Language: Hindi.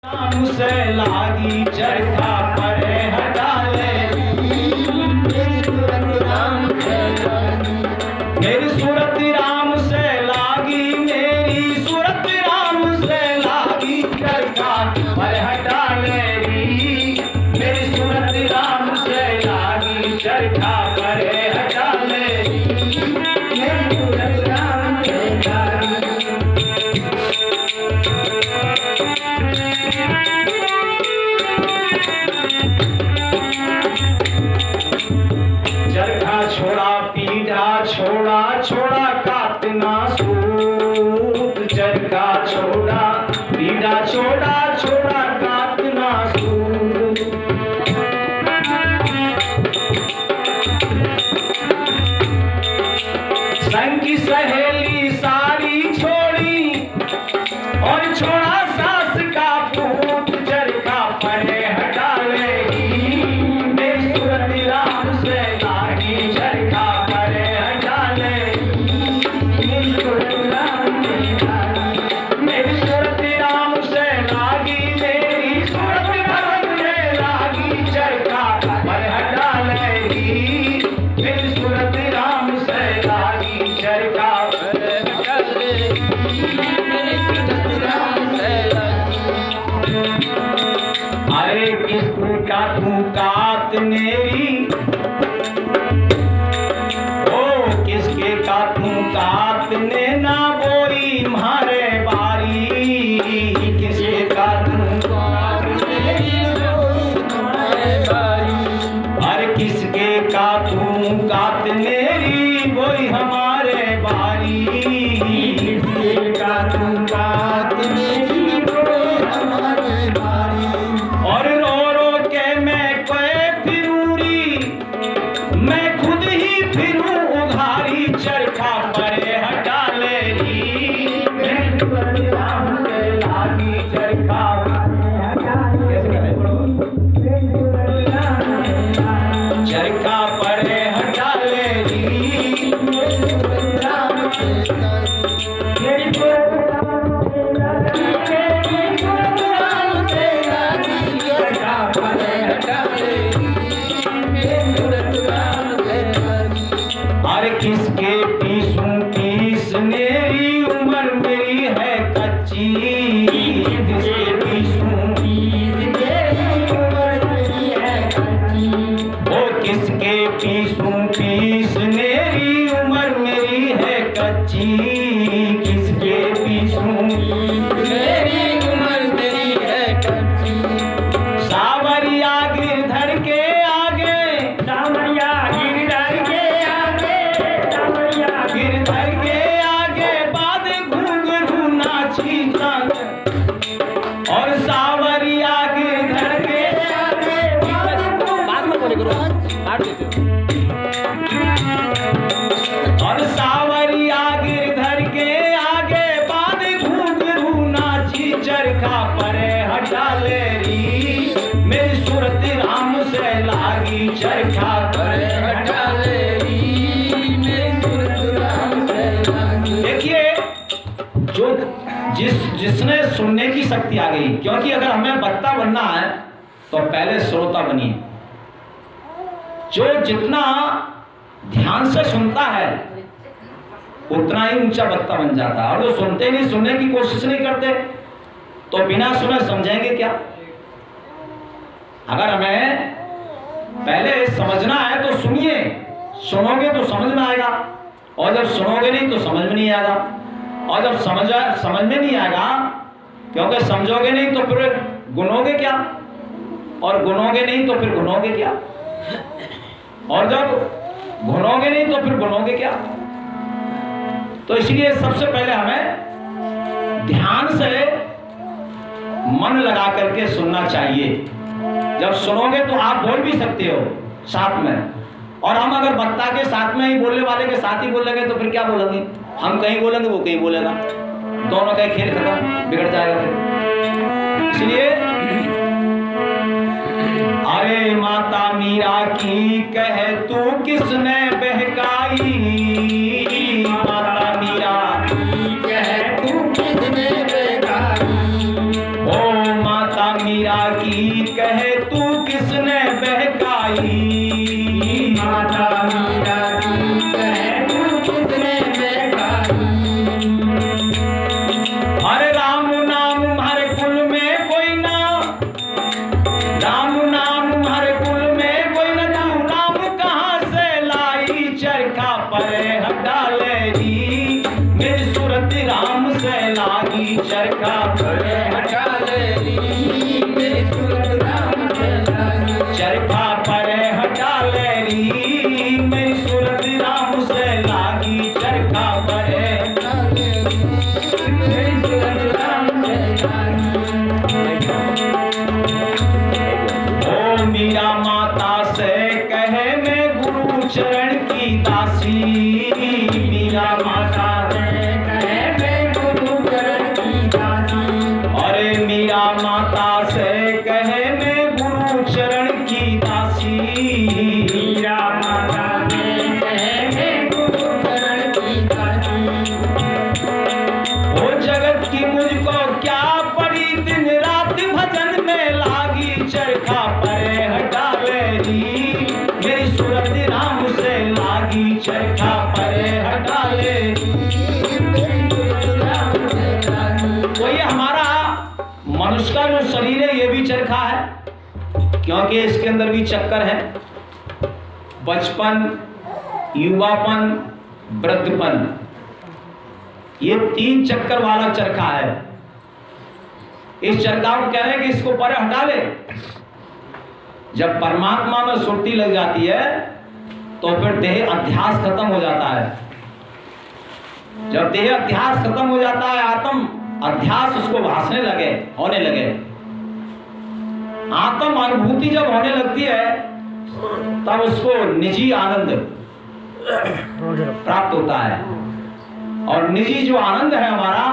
राम से लागी चरखा पर हटाले, मेरी सूरत राम से लागी, मेरी सूरत राम से लागी चरखा पर हटाले, मेरी सूरत राम से लागी चरखा पर हटाले, मेरी सूरत राम से लागी। चरखा छोड़ा पीढ़ा छोड़ा छोड़ा काटना सूत, चरखा छोड़ा पीढ़ा छोड़ा छोड़ा काटना सूत, संग की सहेली सारी छोड़ी और छोड़ा सास का पूत, चरखा पर हटा लेगी, मेरी सूरत राम से लागी चरखा पर हटा लेगी, मेरी सूरत राम से लागी, मेरी सूरत राम से लागी, मेरी सूरत भगत से लागी चरखा पर हटा लेगी, मेरी सूरत राम से लागी चरखा पर हटा लेगी, मेरी सूरत राम से लागी। अरे किसका तू कात मेरी, ओ किसके का तू कात ने ना बोई मारे बारी, किसके का तू कात मेरी बोई मारे बारी, अरे किसके का तू कात मेरी बोई हमारे बारी, किसके का तू कात मेरी बोई हमारे बारी, और रो रो के मैं कोए फिरूरी, मैं खुद ही फिरूं उघारी, चरखा पर हटा लेगी, मैं सूरत राम से लागी चरखा पर हटा लेगी, चरखा पर हटा लेगी, सूरत राम से लागी, मेरी सूरत राम से लागी, मेरी सूरत राम से लागी, चरखा पर हटा लेगी, मेरी सूरत राम से लागी। अरे किसके पीसूं पीस मेरी उम्र मेरी है कच्ची, किसके पीसूं पीस मेरी उम्र मेरी है कच्ची, ओ किसके पीसूं पीस मेरी उम्र मेरी है कच्ची, किसके पीसूं पीस मेरी उम्र मेरी है कच्ची, सावरिया गिरधर के आगे, सावरिया गिरधर के आगे, सावरिया गिरधर के आगे बाद घुंघरू नाची जाग, और सावरिया गिरधर के आगे बाद में बोले करो काट देते हो, और सावरिया गिरधर के आगे बाद घुंघरू नाची, चरखा पर हटा लेगी, मेरी सूरत राम से लागी चरखा पर हटा लेगी, मेरी सूरत राम से लागी। देखिए जो जिसने सुनने की शक्ति आ गई, क्योंकि अगर हमें वक्ता बनना है तो पहले श्रोता बनिए, जो जितना ध्यान से सुनता है उतना ही ऊंचा वक्ता बन जाता है, और जो सुनते नहीं, सुनने की कोशिश नहीं करते तो बिना सुने समझेंगे क्या। अगर हमें पहले समझना है तो सुनिए, सुनोगे तो समझ में आएगा, और जब सुनोगे नहीं तो समझ में नहीं आएगा, और जब समझ में नहीं आएगा क्योंकि समझोगे नहीं तो फिर गुनोगे क्या, और गुनोगे नहीं तो फिर गुनोगे क्या, और जब गुनोगे नहीं तो फिर गुनोगे क्या। तो इसलिए सबसे पहले हमें ध्यान से मन लगा करके सुनना चाहिए। जब सुनोगे तो आप बोल भी सकते हो साथ में, और हम अगर वक्ता के साथ में ही बोलने वाले के साथ ही बोलेंगे तो फिर क्या बोलेंगे, हम कहीं बोलेंगे वो कहीं बोलेगा, दोनों का खेल खत्म, बिगड़ जाएगा फिर। इसलिए अरे माता मीरा की कह तू किसने बहकाई, माता मीरा की कह तू किसने बहकाई, ओ माता मीरा की कहे तू किसने बहकाई, माता मीरा की कहे तू किसने बहकाई। हरे राम नाम हर कुल में कोई ना, राम नाम हर कुल में कोई ना, तू राम कहाँ से लाई, चरखा पर हटा ले री, मेरी सूरत राम से लागी, चरखा पर हटा ले री, मेरी सूरत राम से लागी। चरखा पर हटा ले री, मेरी सूरत राम से लागी, चरखा पर हटा ले री, मेरी सूरत राम से लागी। ओ मीरा माता से कहे मैं गुरु चरण की दासी, मीरा माता कहे मैं गुरु चरण की दासी। अरे मीरा माता से कहे मैं गुरु चरण की दासी, मीरा माता से कहे मैं गुरु चरण की दासी। ओ जगत की मुझको क्या पड़ी, दिन रात भजन में लागी, चरखा पर हटा ले री, मेरी सूरत राम से लागी, चरखा पर हटा ले री। मेरी सूरत राम से लागी। तो ये हमारा मनुष्य का जो शरीर है ये भी चरखा है, क्योंकि इसके अंदर भी चक्कर है, बचपन, युवापन, वृद्धपन, ये 3 चक्कर वाला चरखा है। इस चरखा को कह रहे हैं कि इसको पर हटा ले। जब परमात्मा में सुरती लग जाती है तो फिर देह अध्यास खत्म हो जाता है। जब देह अध्यास खत्म हो जाता है, आत्म अध्यास उसको भासने लगे, होने लगे, आत्म अनुभूति जब होने लगती है तब उसको निजी आनंद प्राप्त होता है। और निजी जो आनंद है हमारा,